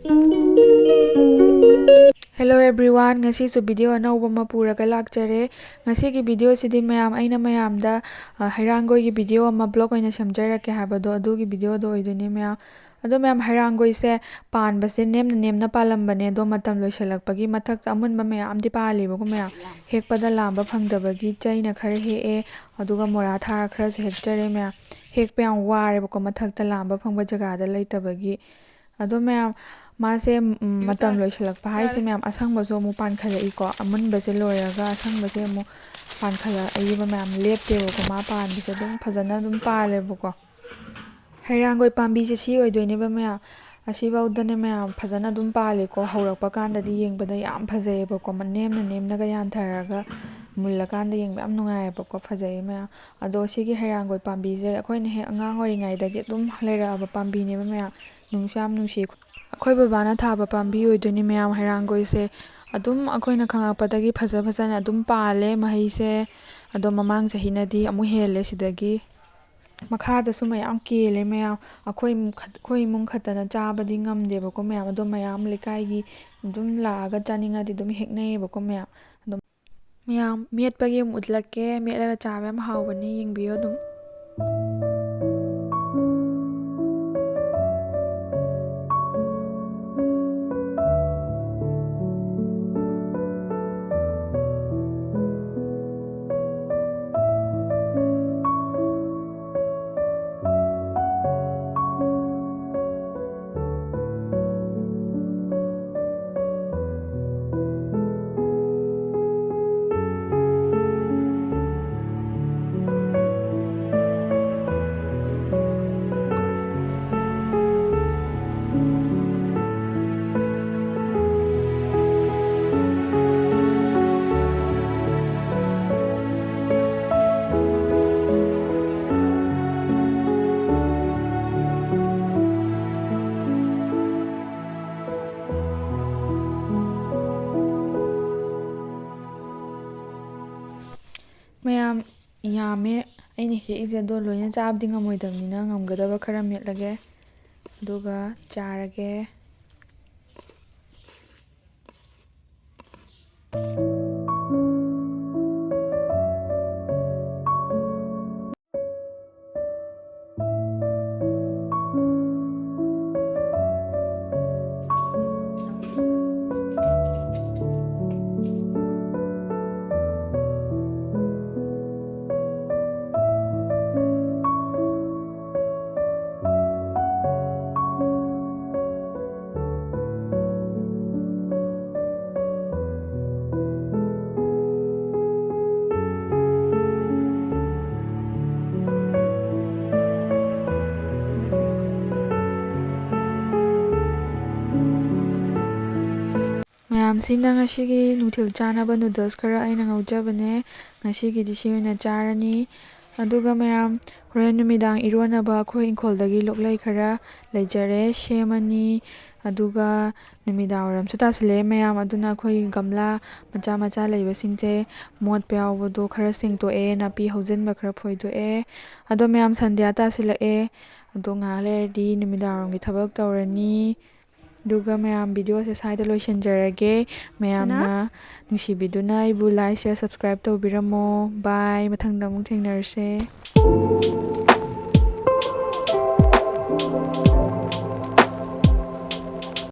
Hello everyone, ngasisu video anauba ama puraga lakjare. Ngasigi video sidi aina mayamda hairangoi gi video ama blog oina samjarake habado adugi video do oiduni mayam. Ado hairangoi se panbase nemna palambane do matam loisalakpagi mathak amunba mayamdi palibago mayam. Hekpada lamba phangdabagi chaina khara hee aduga mora thara khara hekjare mayam. Hekpa yam warebako mathakta lamba phangba jagada laitabagi. Ado mase matam loisalakpa haise asangbaso mu pankhalai ko amunbase loiraga asangbase mu pankhala ayiba leptebako ma panbise dum phajana dum palebako. Hairangoi pambi se si oidoineba asibaudane phajana dum paleko haurakpa kandadi yengbada yam phajayebako nemnaga yantharaga mullakanda yengba yam nungayebako phajay ado sigi hairangoi pambi se akoina he angang oringaidagi dum leiraba pambi neba nungsu yam nungsi akhoi babana thaba pambi oidoni hairangoi se adum akoina khangakpadagi phajana adum pale mahaise ado mamang chahinadi amu hele sidagi makhada su mayam kele akhoi imung khatana chabadi ngamdebako ado lekai gi dum laaga chaningadi dum heknayebako adum metpagi utlake metlaga chaba yam hawbani yengbiyo dum. Yame aini heise do loina chabdi ngamoidamnina ngamgadaba khara metlage aduga charage. Sina ngasigi nuthil chanaba noodles khara aina ngaujabane ngasigidi si oina charani aduga horen numidang ironaba akhoi inkholdagi loklai khara leijare semani aduga numidang waramsu tasile aduna akhoi gamla macha leibasingse motpa yawbado khara sengtoe napi haujanba khara phoidoe ado sandhya tasilake ado ngahak leiradi numidang waramgi thabak tawrani. Duga video se saida loisanjarage mayamna nungsibiduna ibu like share subscribe tawbiramo. Bye, mathangda amuk thengnarase.